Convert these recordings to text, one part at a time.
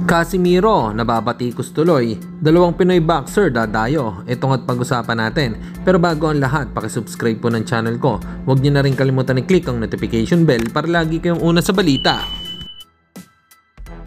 Casimiro, nababatikos tuloy. Dalawang Pinoy boxer dadayo. Itong at pag-usapan natin. Pero bago ang lahat, pakisubscribe po ng channel ko. Huwag niyo na rin kalimutan i-click ang notification bell para lagi kayong una sa balita.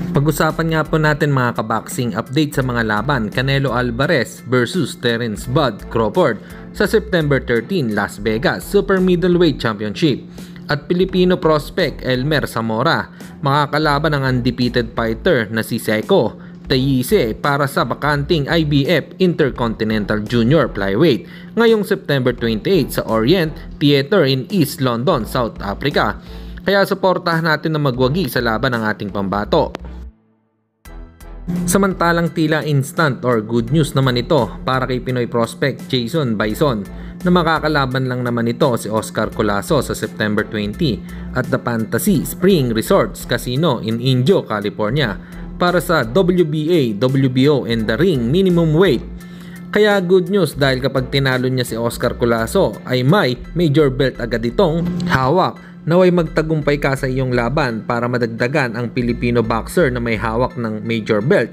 Pag-usapan nga po natin mga kaboxing update sa mga laban Canelo Alvarez versus Terence Bud Crawford sa September 13, Las Vegas Super Middleweight Championship. At Pilipino prospect Elmer Zamora makakalaban ng undefeated fighter na si Seiko Tayise para sa bakanting IBF Intercontinental Junior Flyweight ngayong September 28 sa Orient Theatre in East London, South Africa. Kaya suportahan natin na magwagi sa laban ng ating pambato. Samantalang tila instant or good news naman ito para kay Pinoy prospect Jason Bison na makakalaban lang naman ito si Oscar Colasso sa September 20 at the Fantasy Spring Resorts Casino in Indio, California para sa WBA, WBO and the Ring minimum weight. Kaya good news dahil kapag tinalo niya si Oscar Colasso ay may major belt agad itong hawak. Naway magtagumpay ka sa iyong laban para madagdagan ang Filipino boxer na may hawak ng major belt.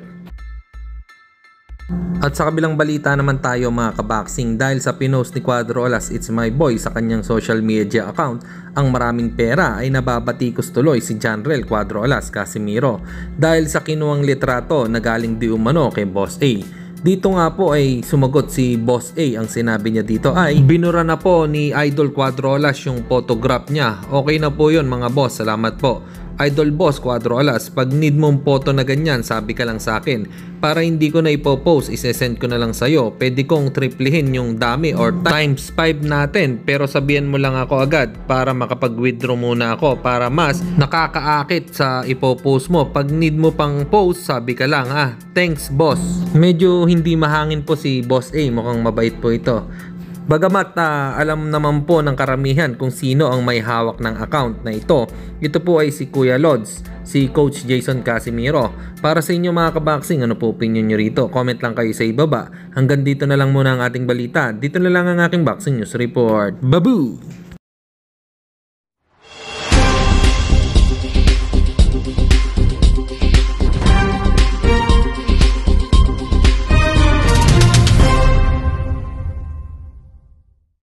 At sa kabilang balita naman tayo mga kaboxing dahil sa pinost ni Cuadro Alas It's My Boy sa kanyang social media account ang maraming pera ay nababatikos tuloy si Janrel Cuadro Alas Casimiro dahil sa kinuwang litrato na galing di umano kay Boss A. Dito nga po ay sumagot si Boss A, ang sinabi niya dito ay binura na po ni Idol Cuadro Alas yung photograph niya. Okay na po yun mga boss, salamat po. Idol Boss Cuadro Alas, pag need mong photo na ganyan, sabi ka lang sa akin. Para hindi ko na ipopost, isesend ko na lang sa'yo. Pwede kong triplihin yung dami or times 5 natin. Pero sabihan mo lang ako agad para makapag-withdraw muna ako para mas nakakaakit sa ipopost mo. Pag need mo pang post, sabi ka lang thanks boss. Medyo hindi mahangin po si Boss A, mukhang mabait po ito. Bagamat alam naman po ng karamihan kung sino ang may hawak ng account na ito. Ito po ay si Kuya Lods, si Coach Jason Casimiro. Para sa inyo mga kaboxing, ano po opinion nyo rito? Comment lang kayo sa ibaba. Hanggang dito na lang muna ang ating balita. Dito na lang ang aking boxing news report. Babu!